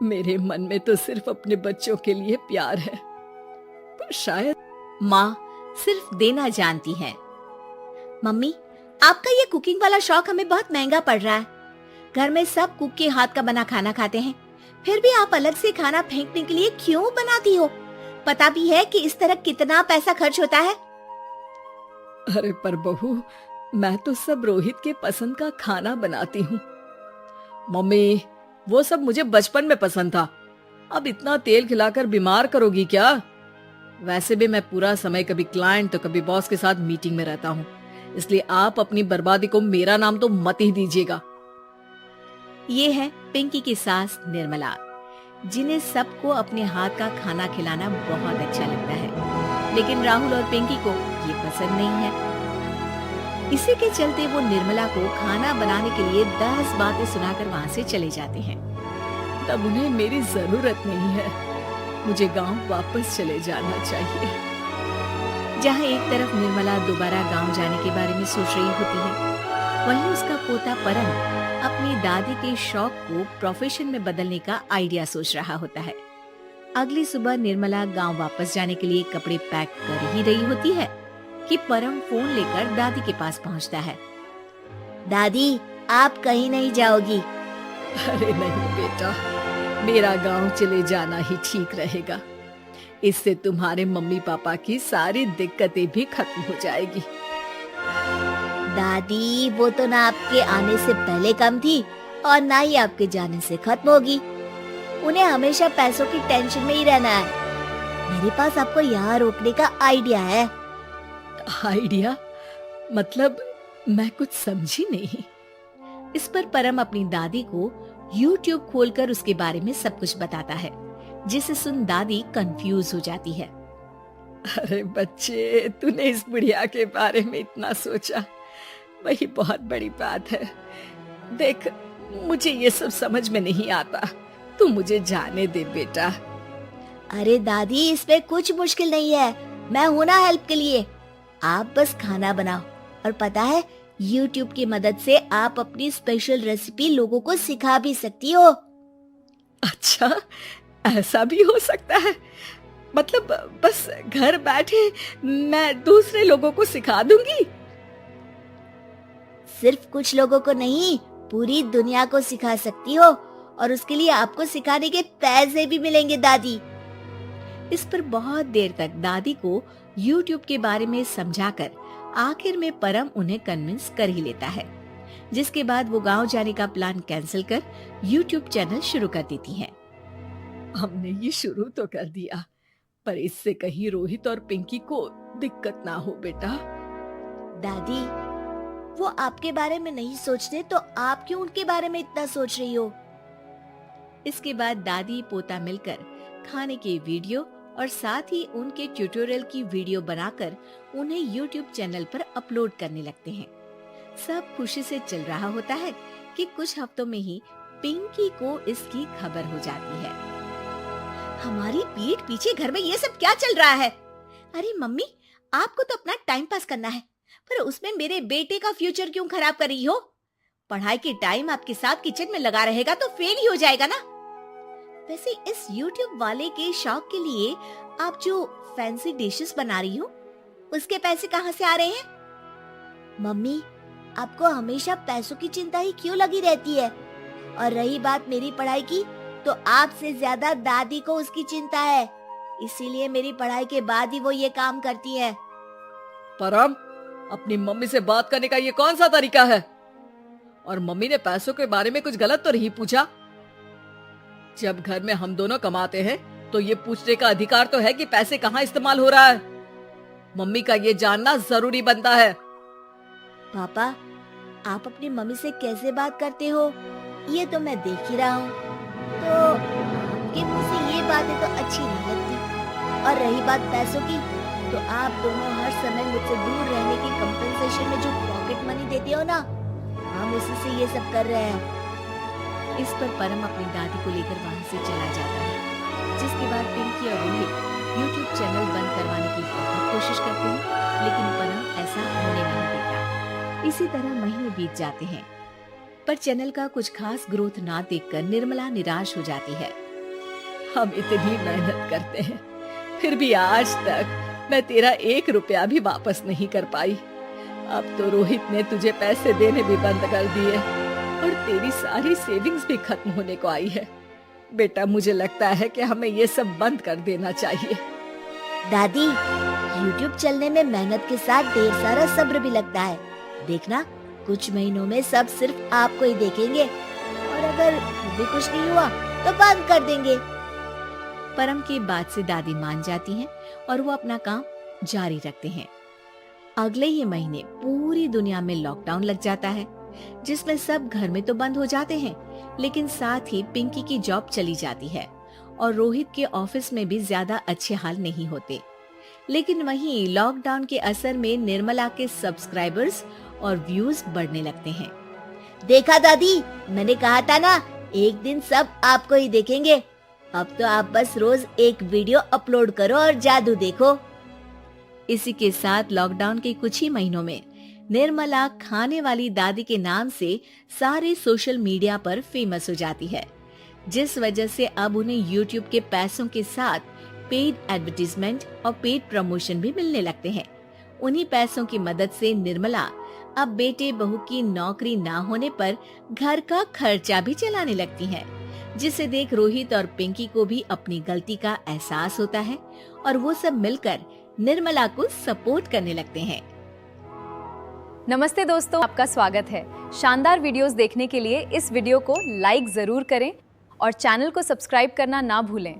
मेरे मन में तो सिर्फ अपने बच्चों के लिए प्यार है, पर शायद माँ सिर्फ देना जानती है। मम्मी, आपका ये कुकिंग वाला शौक हमें बहुत महंगा पड़ रहा है। घर में सब कुक के हाथ का बना खाना खाते हैं, फिर भी आप अलग से खाना फेंकने के लिए क्यों बनाती हो? पता भी है कि इस तरह कितना पैसा खर्च होता है। अरे पर बहू, मैं तो सब रोहित के पसंद का खाना बनाती हूँ। मम्मी, वो सब मुझे बचपन में पसंद था, अब इतना तेल खिलाकर बीमार करोगी क्या? वैसे भी मैं पूरा समय कभी क्लाइंट तो कभी बॉस के साथ मीटिंग में रहता हूँ, इसलिए आप अपनी बर्बादी को मेरा नाम तो मत ही दीजिएगा। ये है पिंकी की सास निर्मला, जिन्हें सबको अपने हाथ का खाना खिलाना बहुत अच्छा लगता है, लेकिन राहुल और पिंकी को ये पसंद नहीं है। इसी के चलते वो निर्मला को खाना बनाने के लिए 10 बातें सुनाकर वहाँ से चले जाते हैं। तब उन्हें मेरी जरूरत नहीं है, मुझे गांव वापस चले जाना चाहिए। जहाँ एक तरफ निर्मला दोबारा गांव जाने के बारे में सोच रही होती है, वहीं उसका पोता परम अपनी दादी के शौक को प्रोफेशन में बदलने का आइडिया सोच रहा होता है। अगली सुबह निर्मला गांव वापस जाने के लिए कपड़े पैक कर ही रही होती है कि परम फोन लेकर दादी के पास पहुंचता है। दादी, आप कहीं नहीं जाओगी? अरे नहीं बेटा, मेरा गांव चले जाना ही ठीक रहेगा। इससे तुम्हारे मम्मी पापा की सारी दिक्कतें भी खत्म हो जाएगी। दादी, वो तो ना आपके आने से पहले कम थी और ना ही आपके जाने से खत्म होगी। उन्हें हमेशा पैसों की टेंशन में ही रहना है। मेरे पास आपको यहाँ रोकने का आइडिया है। आइडिया? मतलब मैं कुछ समझी नहीं। इस पर परम अपनी दादी को YouTube खोलकर उसके बारे में सब कुछ बताता है, जिसे सुन दादी कंफ्यूज हो जाती है। अरे बच्चे, तूने इस बुढ़िया के बारे में इतना सोचा, वही बहुत बड़ी बात है। देख, मुझे ये सब समझ में नहीं आता, तू मुझे जाने दे बेटा। अरे दादी, इसमें कुछ मुश्किल नहीं है, मैं हूं ना हेल्प के लिए। आप बस खाना बनाओ, और पता है YouTube की मदद से आप अपनी स्पेशल रेसिपी लोगों को सिखा भी सकती हो। अच्छा, ऐसा भी हो सकता है? मतलब बस घर बैठे मैं दूसरे लोगों को सिखा दूंगी? सिर्फ कुछ लोगों को नहीं, पूरी दुनिया को सिखा सकती हो, और उसके लिए आपको सिखाने के पैसे भी मिलेंगे दादी। इस पर बहुत देर तक दादी को YouTube के बारे में समझाकर आखिर में परम उन्हें कन्विंस कर ही लेता है, जिसके बाद वो गांव जाने का प्लान कैंसिल कर YouTube चैनल शुरू कर देती हैं। हमने ये शुरू तो कर दिया, पर इससे कहीं रोहित और पिंकी को दिक्कत ना हो बेटा। दादी, वो आपके बारे में नहीं सोचते तो आप क्यों उनके बारे में इतना सोच रही हो? इसके बाद दादी पोता मिलकर खाने के वीडियो और साथ ही उनके ट्यूटोरियल की वीडियो बनाकर उन्हें YouTube चैनल पर अपलोड करने लगते हैं। सब खुशी से चल रहा होता है कि कुछ हफ्तों में ही पिंकी को इसकी खबर हो जाती है। हमारी पीठ पीछे घर में ये सब क्या चल रहा है? अरे मम्मी, आपको तो अपना टाइम पास करना है, पर उसमें मेरे बेटे का फ्यूचर क्यों खराब कर रही हो? पढ़ाई के टाइम आपके साथ किचन में लगा रहेगा तो फेल ही हो जाएगा ना। वैसे इस YouTube वाले के शौक के लिए आप जो फैंसी डिशेस बना रही हो, उसके पैसे कहाँ से आ रहे हैं? मम्मी, आपको हमेशा पैसों की चिंता ही क्यों लगी रहती है? और रही बात मेरी पढ़ाई की, तो आपसे ज्यादा दादी को उसकी चिंता है, इसीलिए मेरी पढ़ाई के बाद ही वो ये काम करती है। परम, अपनी मम्मी से बात करने का ये कौन सा तरीका है? और मम्मी ने पैसों के बारे में कुछ गलत तो नहीं पूछा? जब घर में हम दोनों कमाते हैं तो ये पूछने का अधिकार तो है कि पैसे कहाँ इस्तेमाल हो रहा है। मम्मी का ये जानना जरूरी बनता है। पापा, आप अपनी मम्मी से कैसे बात करते हो ये तो मैं देख ही रहा हूँ। तो आपके मुंह से ये बातें तो अच्छी नहीं लगती। और रही बात पैसों की, तो आप दोनों हर समय मुझसे दूर रहने की कंपनसेशन में जो पॉकेट मनी देते हो ना, हम उसी से ये सब कर रहे हैं। इस पर परम अपनी दादी को लेकर वहाँ से चला जाता है, जिसके बाद पिंकी और रोहित YouTube चैनल बंद करवाने की बहुत कोशिश करते हैं, लेकिन परम ऐसा होने नहीं देता। इसी तरह महीने बीत जाते हैं, पर चैनल का कुछ खास ग्रोथ ना देखकर निर्मला निराश हो जाती है हम इतनी मेहनत करते हैं, फिर भी आज तक मैं तेरा 1 रुपया भी वापस नहीं कर पाई। अब तो रोहित ने तुझे पैसे देने भी बंद कर दिए और तेरी सारी सेविंग्स भी खत्म होने को आई है। बेटा, मुझे लगता है कि हमें ये सब बंद कर देना चाहिए। दादी, YouTube चलने में मेहनत के साथ ढेर सारा सब्र भी लगता है। देखना, कुछ महीनों में सब सिर्फ आपको ही देखेंगे और अगर भी कुछ नहीं हुआ तो बंद कर देंगे। परम की बात से दादी मान जाती हैं और वो अपना काम जारी रखते हैं। अगले ही महीने पूरी दुनिया में लॉकडाउन लग जाता है, जिसमें सब घर में तो बंद हो जाते हैं, लेकिन साथ ही पिंकी की जॉब चली जाती है और रोहित के ऑफिस में भी ज्यादा अच्छे हाल नहीं होते। लेकिन वहीं लॉकडाउन के असर में निर्मला के सब्सक्राइबर्स और व्यूज बढ़ने लगते हैं। देखा दादी, मैंने कहा था ना, एक दिन सब आपको ही देखेंगे। अब तो आप बस रोज एक वीडियो अपलोड करो और जादू देखो। इसी के साथ लॉकडाउन के कुछ ही महीनों में निर्मला खाने वाली दादी के नाम से सारे सोशल मीडिया पर फेमस हो जाती है, जिस वजह से अब उन्हें YouTube के पैसों के साथ पेड एडवर्टीजमेंट और पेड प्रमोशन भी मिलने लगते हैं। उन्हीं पैसों की मदद से निर्मला अब बेटे बहू की नौकरी ना होने पर घर का खर्चा भी चलाने लगती हैं, जिसे देख रोहित और पिंकी को भी अपनी गलती का एहसास होता है और वो सब मिलकर निर्मला को सपोर्ट करने लगते हैं। नमस्ते दोस्तों, आपका स्वागत है। शानदार वीडियोस देखने के लिए इस वीडियो को लाइक जरूर करें और चैनल को सब्सक्राइब करना ना भूलें।